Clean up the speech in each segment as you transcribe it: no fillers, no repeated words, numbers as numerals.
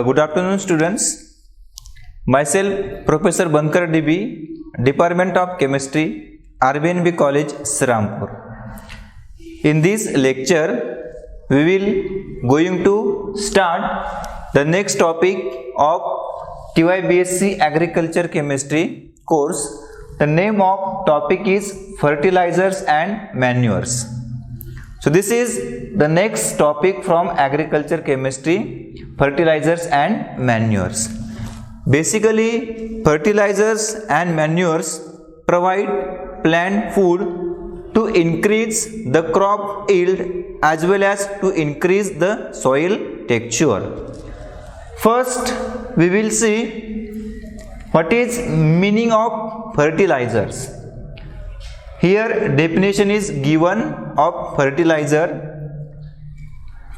Good afternoon, students. Myself, Professor Bankar DB, Department of Chemistry, RBNB College, Srampur. In this lecture, we will going to start the next topic of TYBSc Agriculture Chemistry course. The name of topic is fertilizers and manures. So this is the next topic from agriculture chemistry, fertilizers and manures. Basically, fertilizers and manures provide plant food to increase the crop yield as well as to increase the soil texture. First, we will see what is meaning of fertilizers. Here definition is given of fertilizer.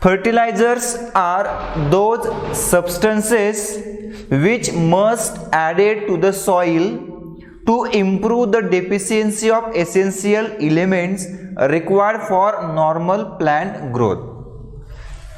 Fertilizers are those substances which must added to the soil to improve the deficiency of essential elements required for normal plant growth.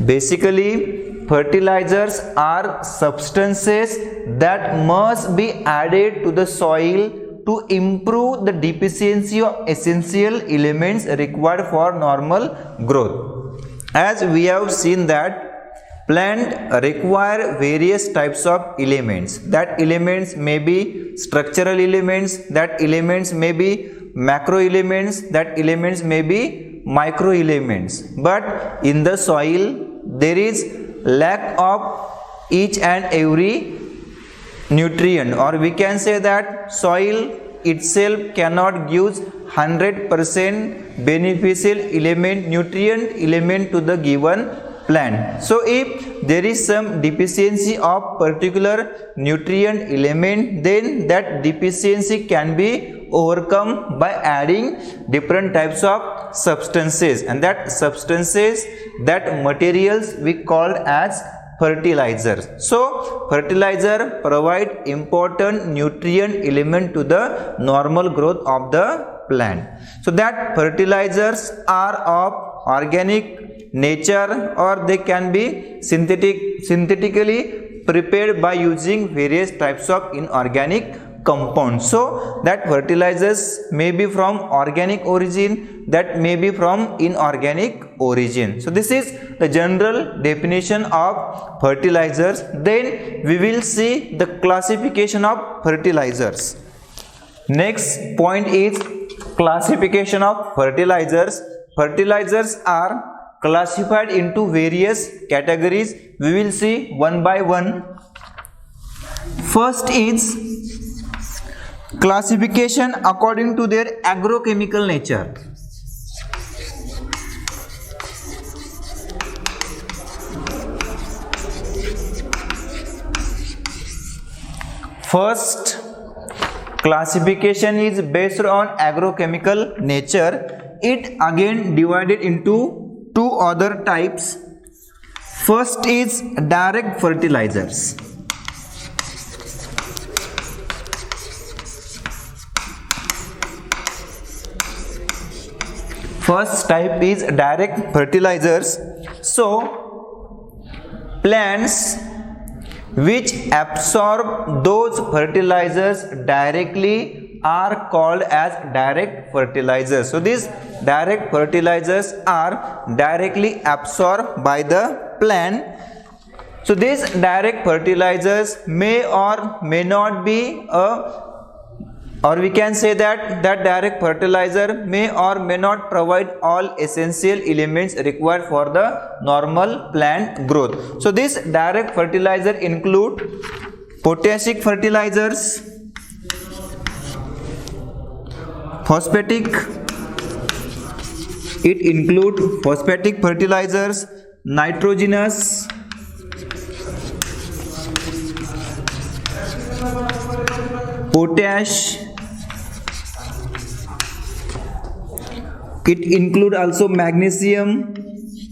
Basically, fertilizers are substances that must be added to the soil to improve the deficiency of essential elements required for normal growth. As we have seen that plant require various types of elements. That elements may be structural elements, that elements may be macro elements, that elements may be micro elements. But in the soil there is lack of each and every nutrient, or we can say that soil itself cannot give 100% beneficial nutrient element to the given plant. So if there is some deficiency of particular nutrient element, then that deficiency can be overcome by adding different types of substances, and that substances, that materials we called as fertilizers. So fertilizer provide important nutrient element to the normal growth of the plant. So that fertilizers are of organic nature, or they can be synthetically prepared by using various types of inorganic compounds. So that fertilizers may be from organic origin, that may be from inorganic origin. So this is the general definition of fertilizers. Then we will see the classification of fertilizers. Next point is classification of fertilizers. Fertilizers are classified into various categories. We will see one by one. First is classification according to their agrochemical nature. First classification is based on agrochemical nature. It again divided into two other types. First is direct fertilizers. First type is direct fertilizers. So plants which absorb those fertilizers directly are called as direct fertilizers. So these direct fertilizers are directly absorbed by the plant. So these direct fertilizers may or may not be or we can say that direct fertilizer may or may not provide all essential elements required for the normal plant growth. So this direct fertilizer include potassic fertilizers, phosphatic, it include phosphatic fertilizers, nitrogenous, potash, it include also magnesium,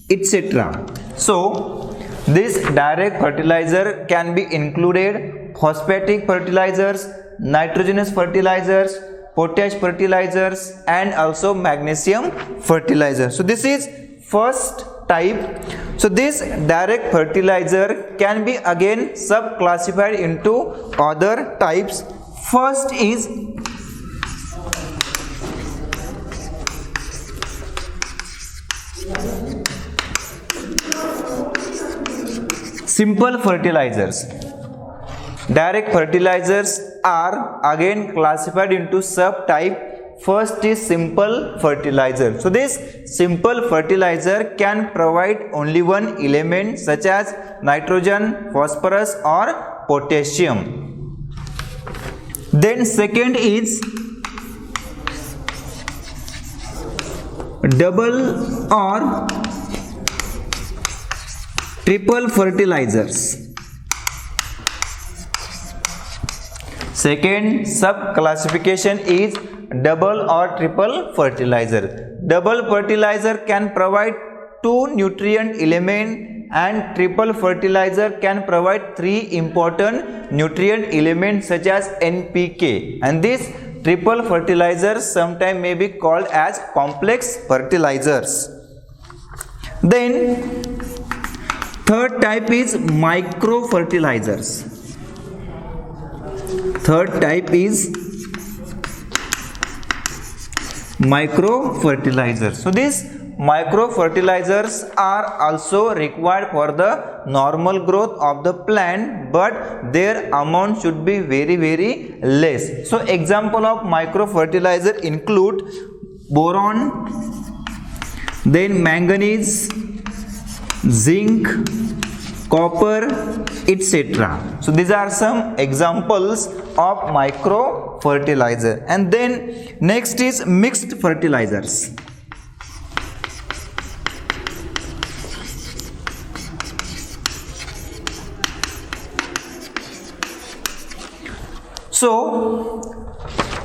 etc. So this direct fertilizer can be included phosphatic fertilizers, nitrogenous fertilizers, potash fertilizers, and also magnesium fertilizer. So this is first type. So this direct fertilizer can be again sub-classified into other types. First is simple fertilizers. Direct fertilizers are again classified into subtype. First is simple fertilizer. So this simple fertilizer can provide only one element such as nitrogen, phosphorus or potassium. Then second is double or triple fertilizers. Second sub classification is double or triple fertilizer. Double fertilizer can provide 2 nutrient elements and triple fertilizer can provide 3 important nutrient elements such as NPK, and these triple fertilizers sometimes may be called as complex fertilizers. Then third type is micro fertilizers. Third type is micro fertilizers. So these micro fertilizers are also required for the normal growth of the plant, but their amount should be very less. So example of micro fertilizer include boron, then manganese, zinc, copper, etc. So these are some examples of micro fertilizer. And then next is mixed fertilizers. So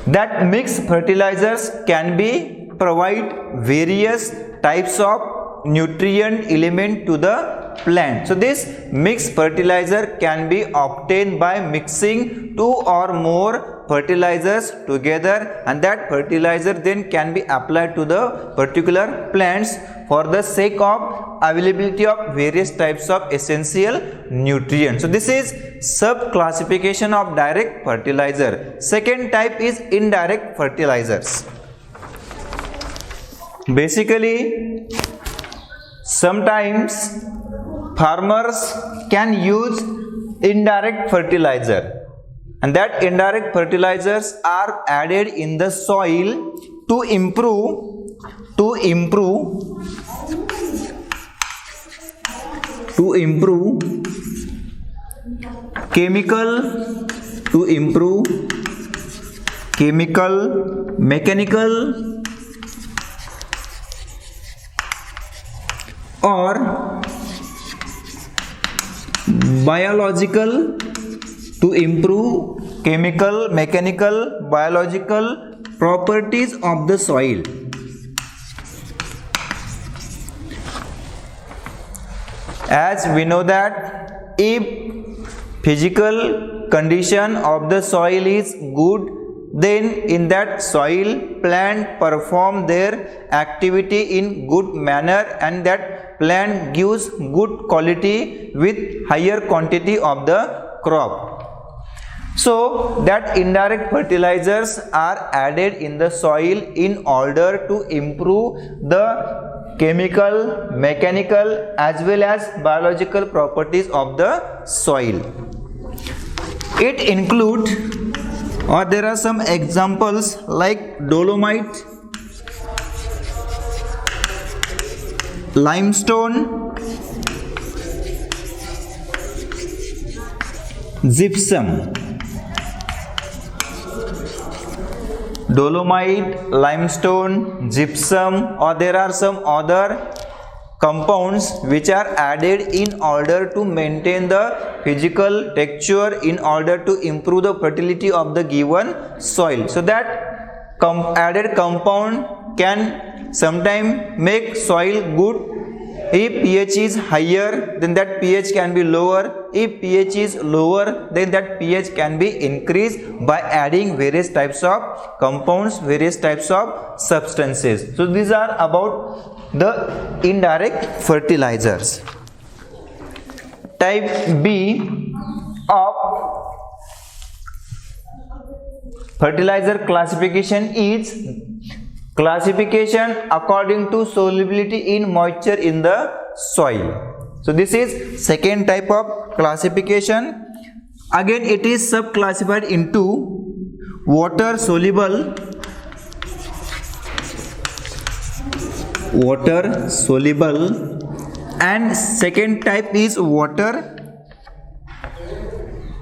that mixed fertilizers can be provide various types of nutrient element to the plant. So this mixed fertilizer can be obtained by mixing 2 or more fertilizers together, and that fertilizer then can be applied to the particular plants for the sake of availability of various types of essential nutrients. So this is sub classification of direct fertilizer. Second type is indirect fertilizers. Basically, sometimes farmers can use indirect fertilizer, and that indirect fertilizers are added in the soil to improve chemical, mechanical or biological, to improve chemical, mechanical, biological properties of the soil. As we know that if physical condition of the soil is good, then in that soil plant perform their activity in good manner, and that plant gives good quality with higher quantity of the crop. So that indirect fertilizers are added in the soil in order to improve the chemical, mechanical as well as biological properties of the soil. It include, or there are some examples like dolomite, limestone, gypsum. Dolomite, limestone, gypsum, or there are some other compounds which are added in order to maintain the physical texture, in order to improve the fertility of the given soil. So that added compound can sometimes make soil good. If pH is higher, then that pH can be lower. if pH is lower, then that pH can be increased by adding various types of compounds, various types of substances. So these are about the indirect fertilizers. Type B of fertilizer classification is classification according to solubility in moisture in the soil. So this is second type of classification. Again it is sub-classified into water soluble, and second type is water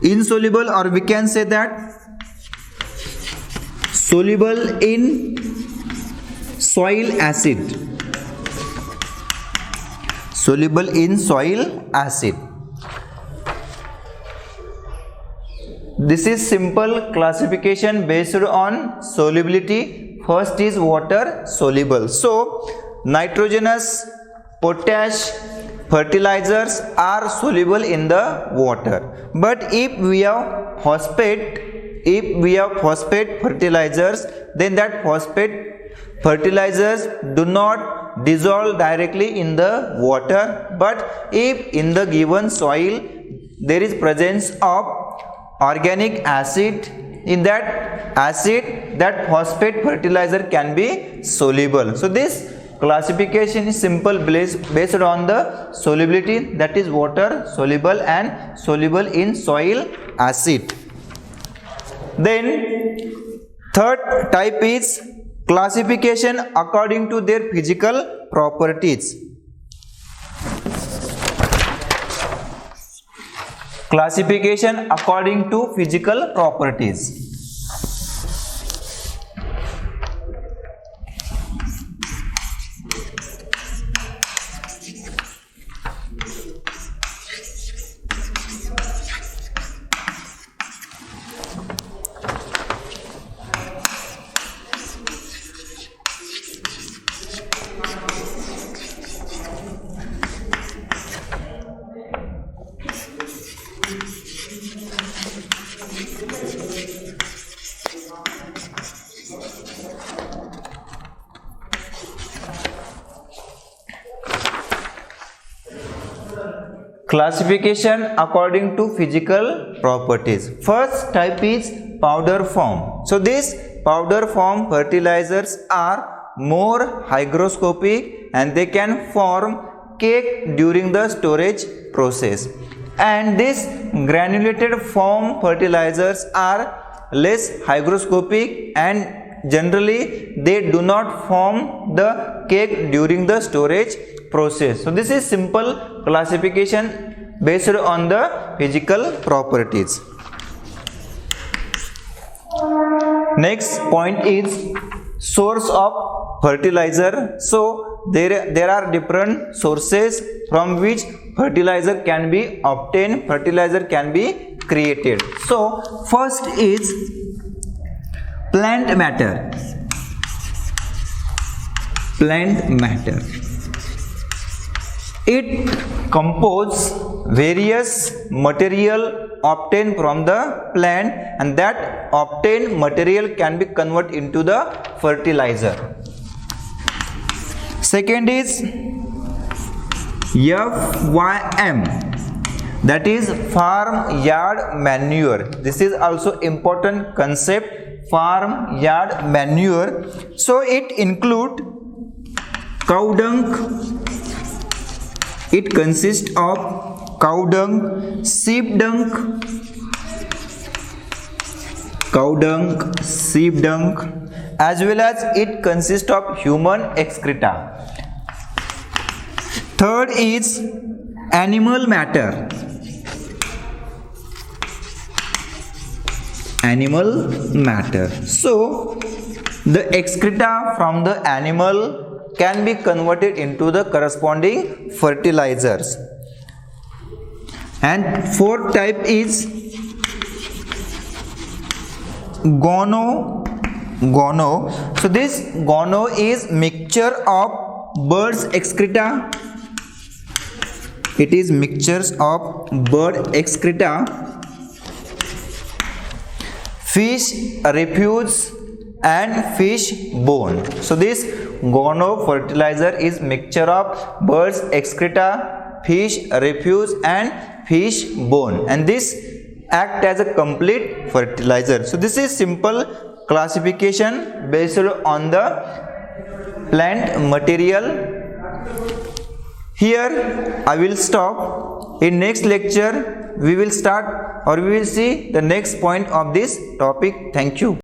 insoluble, or we can say that soluble in soil acid. Soluble in soil acid. This is simple classification based on solubility. First is water soluble. So nitrogenous, potash fertilizers are soluble in the water. But if we have phosphate fertilizers, then that phosphate fertilizers do not dissolve directly in the water, but if in the given soil there is presence of organic acid, in that acid that phosphate fertilizer can be soluble. So this classification is simple based on the solubility, that is water soluble and soluble in soil acid. Then third type is classification according to their physical properties. Classification according to physical properties. Classification according to physical properties. First type is powder form. So these powder form fertilizers are more hygroscopic and they can form cake during the storage process. And these granulated form fertilizers are less hygroscopic and generally they do not form the cake during the storage process. So this is simple classification based on the physical properties. Next point is source of fertilizer. So there are different sources from which fertilizer can be obtained, fertilizer can be created. So first is plant matter. Plant matter. It composes various material obtained from the plant, and that obtained material can be converted into the fertilizer. Second is FYM, that is farm yard manure. This is also important concept, farm yard manure. So it includes cow dung. It consists of cow dung, sheep dung, as well as it consists of human excreta. Third is animal matter. Animal matter. So the excreta from the animal can be converted into the corresponding fertilizers. And fourth type is guano. So this guano is mixture of birds excreta It is mixtures of bird excreta, fish refuse and fish bone. So this Gono fertilizer is mixture of birds excreta, fish refuse and fish bone, and this act as a complete fertilizer. So this is simple classification based on the plant material. Here I will stop. In next lecture we will start, or we will see the next point of this topic. Thank you.